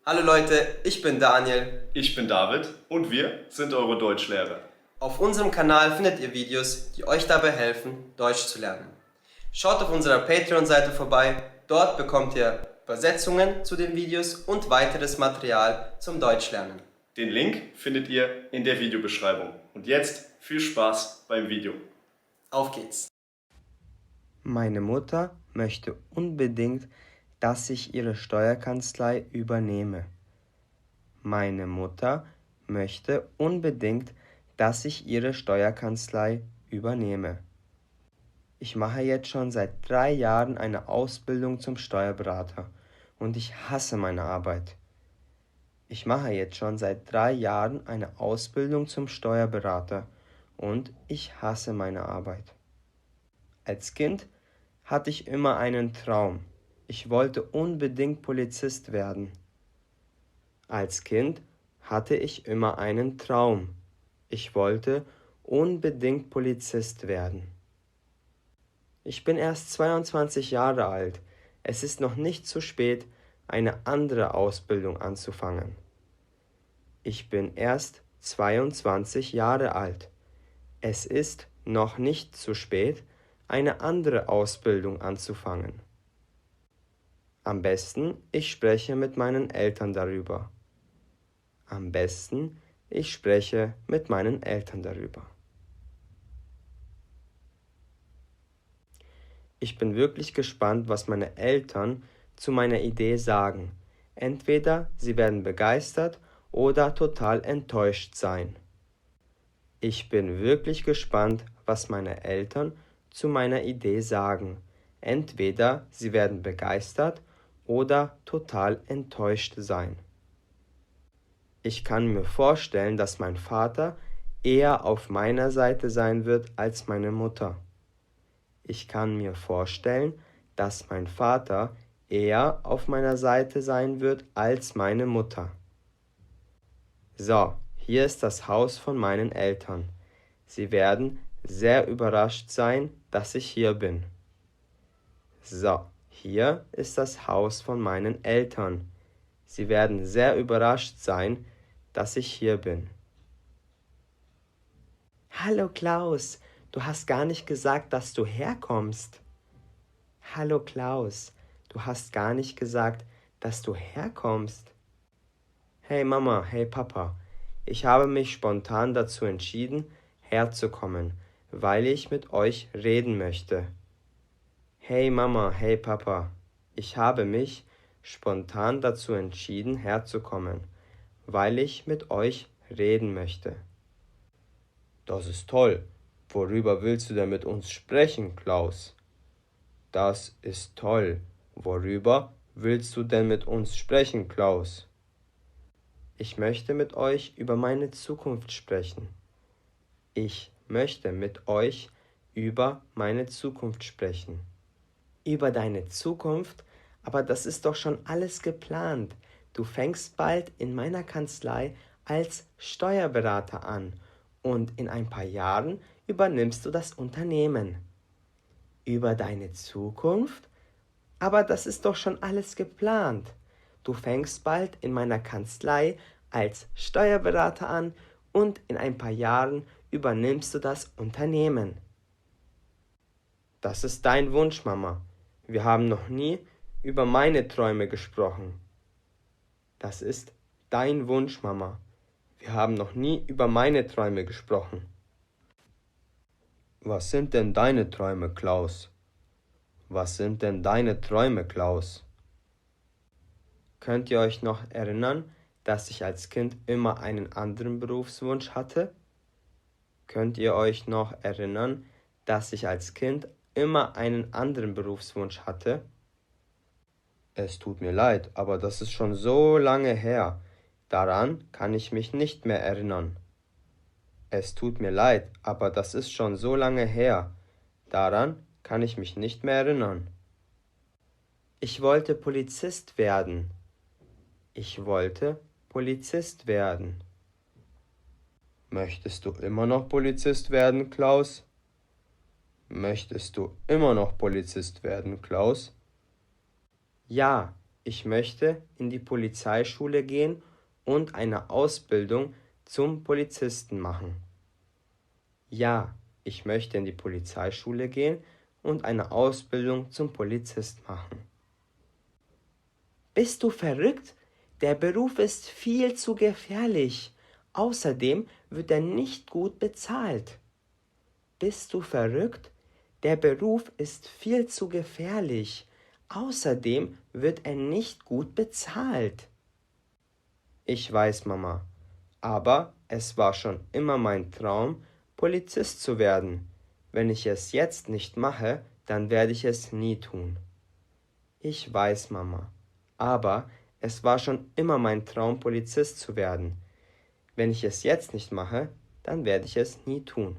Hallo Leute, ich bin Daniel. Ich bin David und wir sind eure Deutschlehrer. Auf unserem Kanal findet ihr Videos, die euch dabei helfen, Deutsch zu lernen. Schaut auf unserer Patreon-Seite vorbei, dort bekommt ihr Übersetzungen zu den Videos und weiteres Material zum Deutschlernen. Den Link findet ihr in der Videobeschreibung. Und jetzt viel Spaß beim Video. Auf geht's! Meine Mutter möchte unbedingt, dass ich ihre Steuerkanzlei übernehme. Meine Mutter möchte unbedingt, dass ich ihre Steuerkanzlei übernehme. Ich mache jetzt schon seit 3 Jahren eine Ausbildung zum Steuerberater und ich hasse meine Arbeit. Ich mache jetzt schon seit 3 Jahren eine Ausbildung zum Steuerberater und ich hasse meine Arbeit. Als Kind hatte ich immer einen Traum. Ich wollte unbedingt Polizist werden. Als Kind hatte ich immer einen Traum. Ich wollte unbedingt Polizist werden. Ich bin erst 22 Jahre alt. Es ist noch nicht zu spät, eine andere Ausbildung anzufangen. Ich bin erst 22 Jahre alt. Es ist noch nicht zu spät, eine andere Ausbildung anzufangen. Am besten, ich spreche mit meinen Eltern darüber. Am besten, ich spreche mit meinen Eltern darüber. Ich bin wirklich gespannt, was meine Eltern zu meiner Idee sagen. Entweder sie werden begeistert oder total enttäuscht sein. Ich bin wirklich gespannt, was meine Eltern zu meiner Idee sagen. Entweder sie werden begeistert oder total enttäuscht sein. Ich kann mir vorstellen, dass mein Vater eher auf meiner Seite sein wird als meine Mutter. Ich kann mir vorstellen, dass mein Vater eher auf meiner Seite sein wird als meine Mutter. So, hier ist das Haus von meinen Eltern. Sie werden sehr überrascht sein, dass ich hier bin. So, hier ist das Haus von meinen Eltern. Sie werden sehr überrascht sein, dass ich hier bin. Hallo Klaus, du hast gar nicht gesagt, dass du herkommst. Hallo Klaus, du hast gar nicht gesagt, dass du herkommst. Hey Mama, hey Papa, ich habe mich spontan dazu entschieden, herzukommen, weil ich mit euch reden möchte. Hey Mama, hey Papa, ich habe mich spontan dazu entschieden, herzukommen, weil ich mit euch reden möchte. Das ist toll. Worüber willst du denn mit uns sprechen, Klaus? Das ist toll. Worüber willst du denn mit uns sprechen, Klaus? Ich möchte mit euch über meine Zukunft sprechen. Ich möchte mit euch über meine Zukunft sprechen. Über deine Zukunft? Aber das ist doch schon alles geplant. Du fängst bald in meiner Kanzlei als Steuerberater an und in ein paar Jahren übernimmst du das Unternehmen. Über deine Zukunft? Aber das ist doch schon alles geplant. Du fängst bald in meiner Kanzlei als Steuerberater an und in ein paar Jahren übernimmst du das Unternehmen. Das ist dein Wunsch, Mama. Wir haben noch nie über meine Träume gesprochen. Das ist dein Wunsch, Mama. Wir haben noch nie über meine Träume gesprochen. Was sind denn deine Träume, Klaus? Was sind denn deine Träume, Klaus? Könnt ihr euch noch erinnern, dass ich als Kind immer einen anderen Berufswunsch hatte? Könnt ihr euch noch erinnern, dass ich als Kind immer einen anderen Berufswunsch hatte? Es tut mir leid, aber das ist schon so lange her. Daran kann ich mich nicht mehr erinnern. Es tut mir leid, aber das ist schon so lange her. Daran kann ich mich nicht mehr erinnern. Ich wollte Polizist werden. Ich wollte Polizist werden. Möchtest du immer noch Polizist werden, Klaus? Möchtest du immer noch Polizist werden, Klaus? Ja, ich möchte in die Polizeischule gehen und eine Ausbildung zum Polizisten machen. Ja, ich möchte in die Polizeischule gehen und eine Ausbildung zum Polizist machen. Bist du verrückt? Der Beruf ist viel zu gefährlich. Außerdem wird er nicht gut bezahlt. Bist du verrückt? Der Beruf ist viel zu gefährlich. Außerdem wird er nicht gut bezahlt. Ich weiß, Mama, aber es war schon immer mein Traum, Polizist zu werden. Wenn ich es jetzt nicht mache, dann werde ich es nie tun. Ich weiß, Mama, aber es war schon immer mein Traum, Polizist zu werden. Wenn ich es jetzt nicht mache, dann werde ich es nie tun.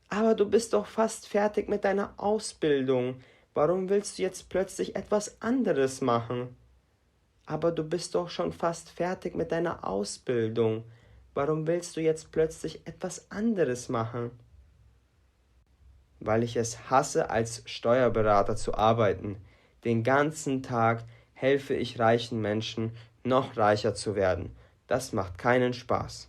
Aber du bist doch fast fertig mit deiner Ausbildung. Warum willst du jetzt plötzlich etwas anderes machen? Aber du bist doch schon fast fertig mit deiner Ausbildung. Warum willst du jetzt plötzlich etwas anderes machen? Weil ich es hasse, als Steuerberater zu arbeiten. Den ganzen Tag helfe ich reichen Menschen, noch reicher zu werden. Das macht keinen Spaß.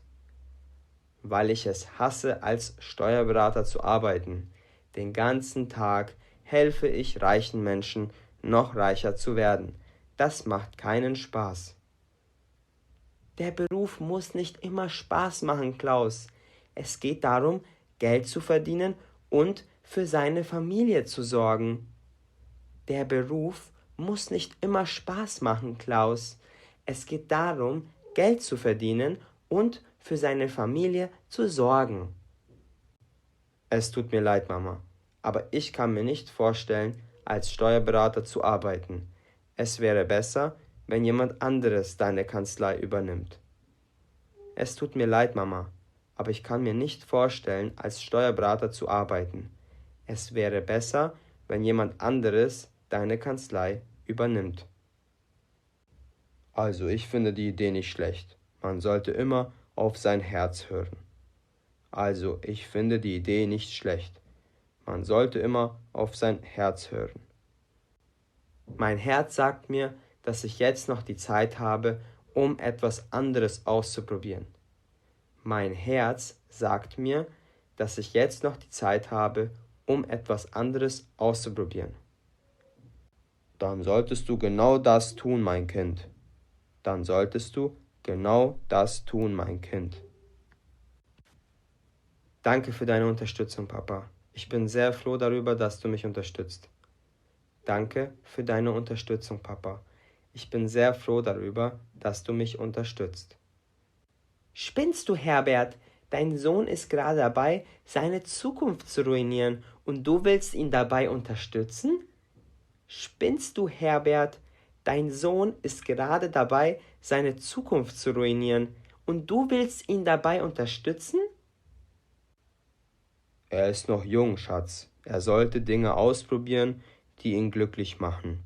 Weil ich es hasse, als Steuerberater zu arbeiten. Den ganzen Tag helfe ich reichen Menschen, noch reicher zu werden. Das macht keinen Spaß. Der Beruf muss nicht immer Spaß machen, Klaus. Es geht darum, Geld zu verdienen und für seine Familie zu sorgen. Der Beruf muss nicht immer Spaß machen, Klaus. Es geht darum, Geld zu verdienen und für seine Familie zu sorgen. Es tut mir leid, Mama, aber ich kann mir nicht vorstellen, als Steuerberater zu arbeiten. Es wäre besser, wenn jemand anderes deine Kanzlei übernimmt. Es tut mir leid, Mama, aber ich kann mir nicht vorstellen, als Steuerberater zu arbeiten. Es wäre besser, wenn jemand anderes deine Kanzlei übernimmt. Also, ich finde die Idee nicht schlecht. Man sollte immer auf sein Herz hören. Also, ich finde die Idee nicht schlecht. Man sollte immer auf sein Herz hören. Mein Herz sagt mir, dass ich jetzt noch die Zeit habe, um etwas anderes auszuprobieren. Mein Herz sagt mir, dass ich jetzt noch die Zeit habe, um etwas anderes auszuprobieren. Dann solltest du genau das tun, mein Kind. Dann solltest du genau das tun, mein Kind. Danke für deine Unterstützung, Papa. Ich bin sehr froh darüber, dass du mich unterstützt. Danke für deine Unterstützung, Papa. Ich bin sehr froh darüber, dass du mich unterstützt. Spinnst du, Herbert? Dein Sohn ist gerade dabei, seine Zukunft zu ruinieren und du willst ihn dabei unterstützen? Spinnst du, Herbert? Dein Sohn ist gerade dabei, seine Zukunft zu ruinieren und du willst ihn dabei unterstützen? Er ist noch jung, Schatz. Er sollte Dinge ausprobieren, die ihn glücklich machen.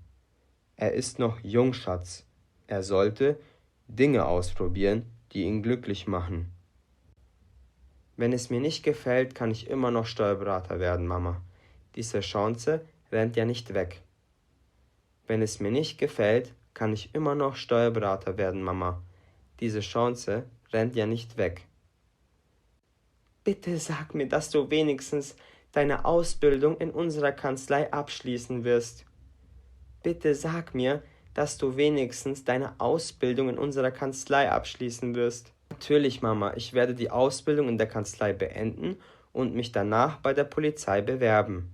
Er ist noch jung, Schatz. Er sollte Dinge ausprobieren, die ihn glücklich machen. Wenn es mir nicht gefällt, kann ich immer noch Steuerberater werden, Mama. Diese Chance rennt ja nicht weg. Wenn es mir nicht gefällt, kann ich immer noch Steuerberater werden, Mama. Diese Chance rennt ja nicht weg. Bitte sag mir, dass du wenigstens deine Ausbildung in unserer Kanzlei abschließen wirst. Bitte sag mir, dass du wenigstens deine Ausbildung in unserer Kanzlei abschließen wirst. Natürlich, Mama, ich werde die Ausbildung in der Kanzlei beenden und mich danach bei der Polizei bewerben.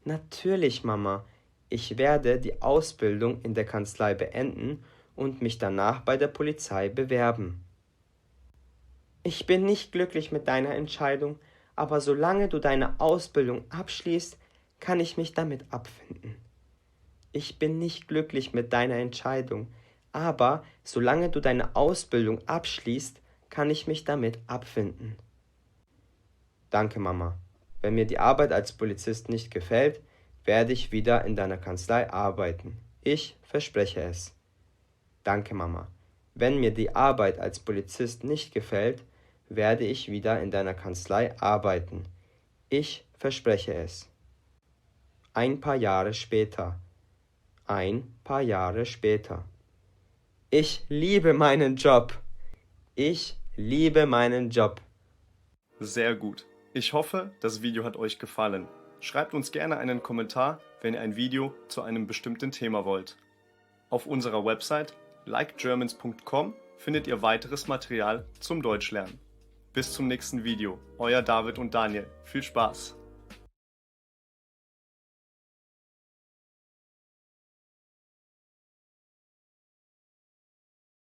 Natürlich, Mama, ich werde die Ausbildung in der Kanzlei beenden und mich danach bei der Polizei bewerben. Ich bin nicht glücklich mit deiner Entscheidung, aber solange du deine Ausbildung abschließt, kann ich mich damit abfinden. Ich bin nicht glücklich mit deiner Entscheidung, aber solange du deine Ausbildung abschließt, kann ich mich damit abfinden. Danke, Mama. Wenn mir die Arbeit als Polizist nicht gefällt, werde ich wieder in deiner Kanzlei arbeiten. Ich verspreche es. Danke, Mama. Wenn mir die Arbeit als Polizist nicht gefällt, werde ich wieder in deiner Kanzlei arbeiten. Ich verspreche es. Ein paar Jahre später. Ein paar Jahre später. Ich liebe meinen Job. Ich liebe meinen Job. Sehr gut. Ich hoffe, das Video hat euch gefallen. Schreibt uns gerne einen Kommentar, wenn ihr ein Video zu einem bestimmten Thema wollt. Auf unserer Website likegermans.com findet ihr weiteres Material zum Deutschlernen. Bis zum nächsten Video. Euer David und Daniel. Viel Spaß!